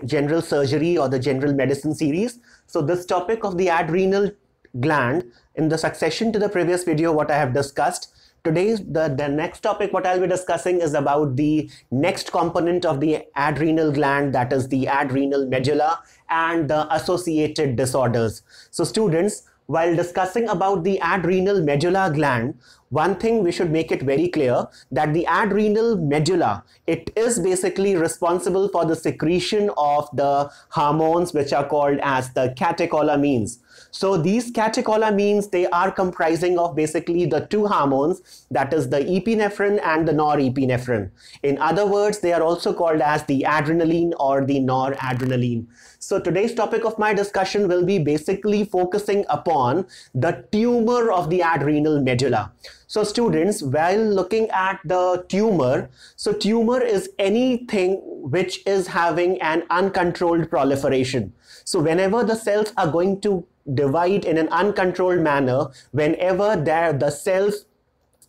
general surgery or the general medicine series. So this topic of the adrenal gland, in the succession to the previous video what I have discussed, today the next topic what I'll be discussing is about the next component of the adrenal gland, that is the adrenal medulla and the associated disorders. So students, while discussing about the adrenal medulla gland, one thing we should make it very clear that the adrenal medulla, it is basically responsible for the secretion of the hormones which are called as the catecholamines. So these catecholamines, they are comprising of basically the two hormones, that is the epinephrine and the norepinephrine. In other words, they are also called as the adrenaline or the noradrenaline. So today's topic of my discussion will be basically focusing upon the tumor of the adrenal medulla. So students, while looking at the tumor, so tumor is anything which is having an uncontrolled proliferation. So whenever the cells are going to divide in an uncontrolled manner, whenever the cells,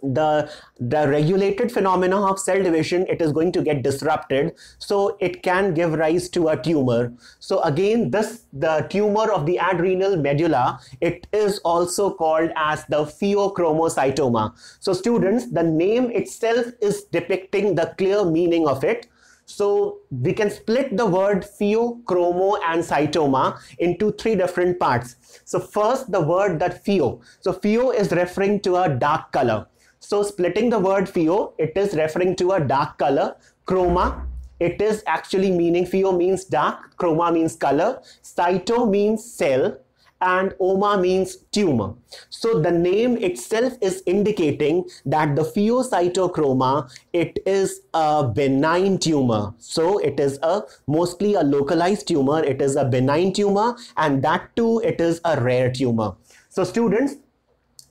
the regulated phenomena of cell division, it is going to get disrupted, so it can give rise to a tumor. So again, the tumor of the adrenal medulla, it is also called as the Pheochromocytoma. So students, the name itself is depicting the clear meaning of it. So we can split the word pheochromo and cytoma into three different parts. So first, the word that pheo. So pheo is referring to a dark color. So splitting the word pheo, it is referring to a dark color. Chroma, it is actually meaning, pheo means dark, chroma means color, cyto means cell, and oma means tumor. So the name itself is indicating that the pheocytochroma, it is a benign tumor. So it is mostly a localized tumor, it is a benign tumor, and that too, it is a rare tumor. So students,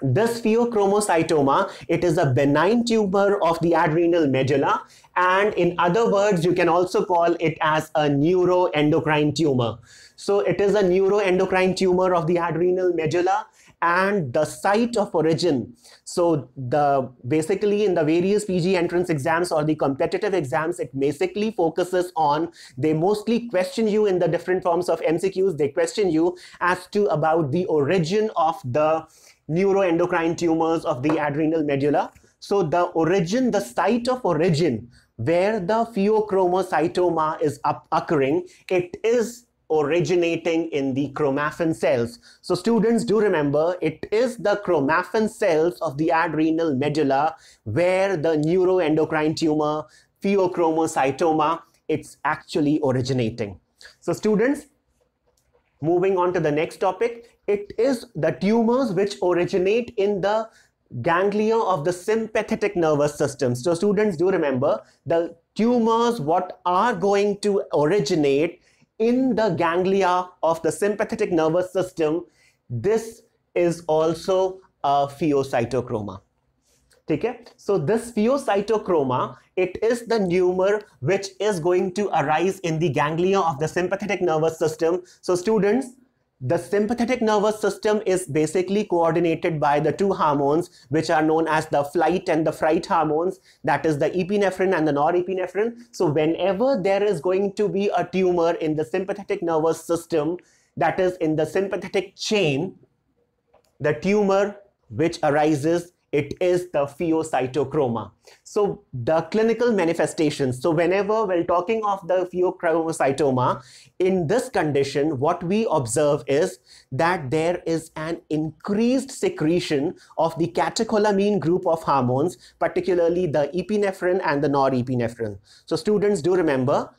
this pheochromocytoma, it is a benign tumor of the adrenal medulla, and in other words, you can also call it as a neuroendocrine tumor. So it is a neuroendocrine tumor of the adrenal medulla, and the site of origin. So basically in the various PG entrance exams or the competitive exams, it basically focuses on, they mostly question you in the different forms of MCQs, they question you as to about the origin of the neuroendocrine tumors of the adrenal medulla. So the origin, the site of origin where the pheochromocytoma is occurring, it is originating in the chromaffin cells. So students, do remember, it is the chromaffin cells of the adrenal medulla where the neuroendocrine tumor, pheochromocytoma, it's actually originating. So students, moving on to the next topic, it is the tumors which originate in the ganglia of the sympathetic nervous system. So students, do remember, the tumors what are going to originate in the ganglia of the sympathetic nervous system, this is also a pheocytochroma. Okay? So this pheocytochroma, it is the tumor which is going to arise in the ganglia of the sympathetic nervous system. So students, the sympathetic nervous system is basically coordinated by the two hormones which are known as the flight and the fright hormones, that is the epinephrine and the norepinephrine. So whenever there is going to be a tumor in the sympathetic nervous system, that is in the sympathetic chain, the tumor which arises, it is the pheocytochroma. So the clinical manifestations, so whenever we're talking of the pheochromocytoma, in this condition, what we observe is that there is an increased secretion of the catecholamine group of hormones, particularly the epinephrine and the norepinephrine. So students, do remember,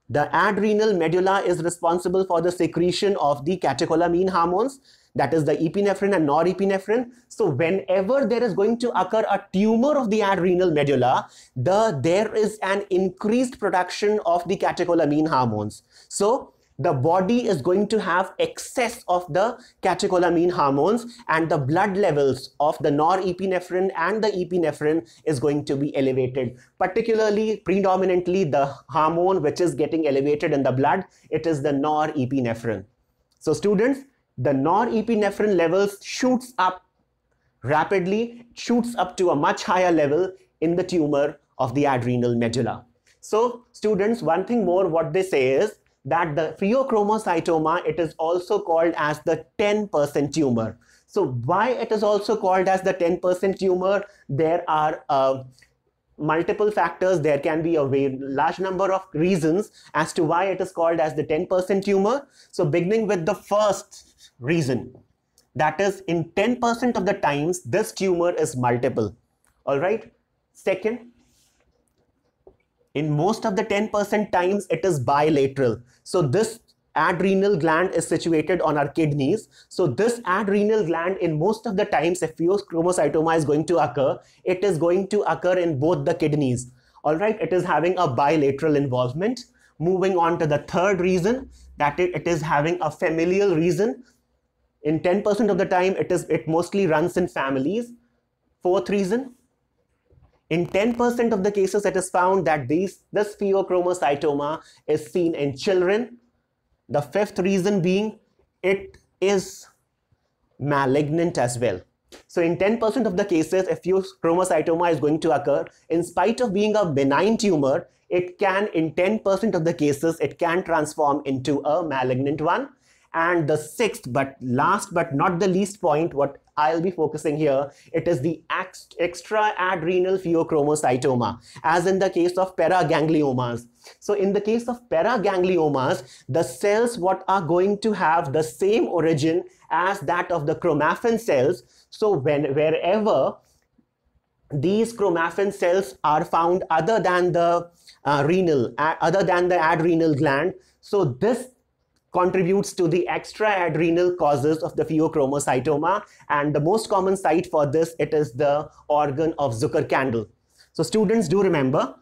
the adrenal medulla is responsible for the secretion of the catecholamine hormones, that is the epinephrine and norepinephrine. So whenever there is going to occur a tumor of the adrenal medulla, there is an increased production of the catecholamine hormones. So the body is going to have excess of the catecholamine hormones, and the blood levels of the norepinephrine and the epinephrine is going to be elevated. Particularly, predominantly, the hormone which is getting elevated in the blood, it is the norepinephrine. So students, the norepinephrine levels shoots up rapidly, shoots up to a much higher level in the tumor of the adrenal medulla. So students, one thing more what they say is that the pheochromocytoma, it is also called as the 10% tumor. So why it is also called as the 10% tumor? There are multiple factors. There can be a very large number of reasons as to why it is called as the 10% tumor. So beginning with the first reason, that is, in 10% of the times this tumor is multiple. All right. Second, in most of the 10% times it is bilateral. So this adrenal gland is situated on our kidneys. So this adrenal gland, in most of the times, if pheochromocytoma is going to occur, it is going to occur in both the kidneys. All right, it is having a bilateral involvement. Moving on to the third reason, that it is having a familial reason. In 10% of the time, it mostly runs in families. Fourth reason, in 10% of the cases, it is found that this pheochromocytoma is seen in children. The fifth reason being, it is malignant as well. So in 10% of the cases, if pheochromocytoma is going to occur, in spite of being a benign tumor, it can, in 10% of the cases, it can transform into a malignant one. And the sixth, but last but not the least point, what I'll be focusing here, it is the extra-adrenal pheochromocytoma, as in the case of paragangliomas. So in the case of paragangliomas, the cells what are going to have the same origin as that of the chromaffin cells. So wherever these chromaffin cells are found other than the adrenal gland, so this contributes to the extra-adrenal causes of the pheochromocytoma, and the most common site for this, it is the organ of Zuckerkandl. So students, do remember,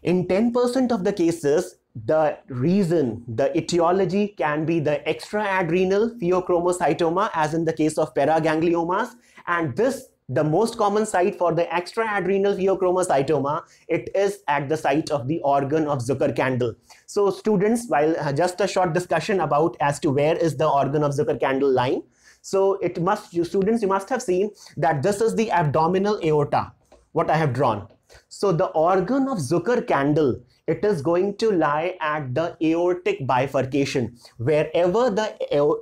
in 10% of the cases, the reason, the etiology can be the extra-adrenal pheochromocytoma, as in the case of paragangliomas, and this, the most common site for the extra-adrenal pheochromocytoma, it is at the site of the organ of Zuckerkandl. So students, while just a short discussion about as to where is the organ of Zuckerkandl lying. So students, you must have seen that this is the abdominal aorta, what I have drawn. So the organ of Zuckerkandl, it is going to lie at the aortic bifurcation. Wherever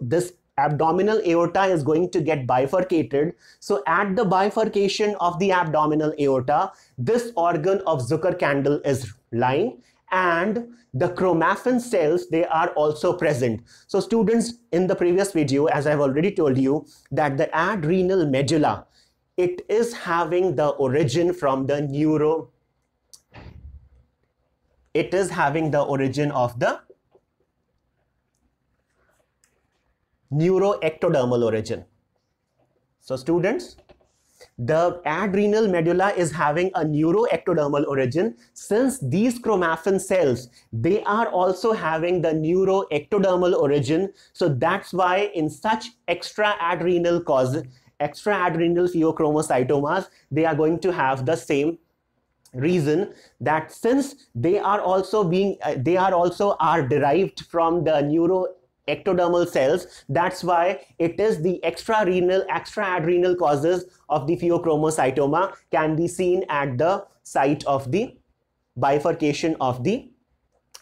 this abdominal aorta is going to get bifurcated, so at the bifurcation of the abdominal aorta, this organ of Zuckerkandl is lying, and the chromaffin cells, they are also present. So students, in the previous video, as I've already told you, that the adrenal medulla, it is having the origin from the neuroectodermal origin. So students, the adrenal medulla is having a neuroectodermal origin. Since these chromaffin cells, they are also having the neuroectodermal origin. So that's why in such extra-adrenal pheochromocytomas, they are going to have the same reason, that since they are also derived from the neuroectodermal cells, that's why it is the extra-adrenal causes of the pheochromocytoma can be seen at the site of the bifurcation of the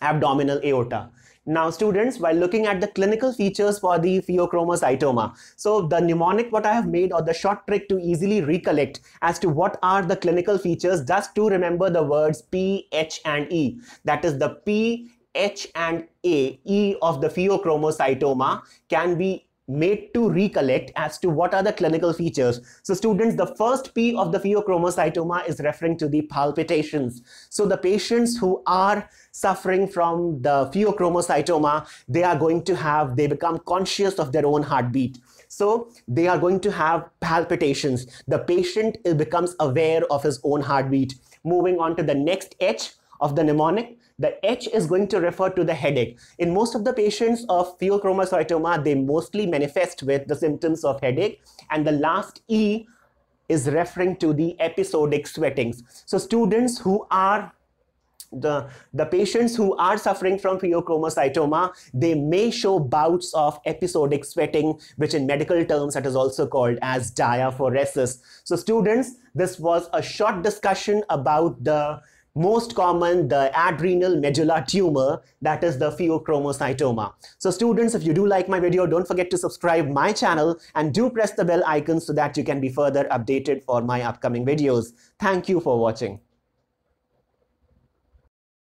abdominal aorta. Now students, while looking at the clinical features for the pheochromocytoma, so the mnemonic what I have made, or the short trick to easily recollect as to what are the clinical features, just to remember the words P, H and E. That is, the P, H and E of the pheochromocytoma can be made to recollect as to what are the clinical features. So students, the first P of the pheochromocytoma is referring to the palpitations. So the patients who are suffering from the pheochromocytoma, they become conscious of their own heartbeat. So they are going to have palpitations. The patient becomes aware of his own heartbeat. Moving on to the next H of the mnemonic, the H is going to refer to the headache. In most of the patients of pheochromocytoma, they mostly manifest with the symptoms of headache. And the last E is referring to the episodic sweatings. So students who are the patients who are suffering from pheochromocytoma, they may show bouts of episodic sweating, which in medical terms that is also called as diaphoresis. So students, this was a short discussion about the most common, the adrenal medulla tumor, that is the pheochromocytoma. So students, if you do like my video, don't forget to subscribe my channel and do press the bell icon so that you can be further updated for my upcoming videos. Thank you for watching.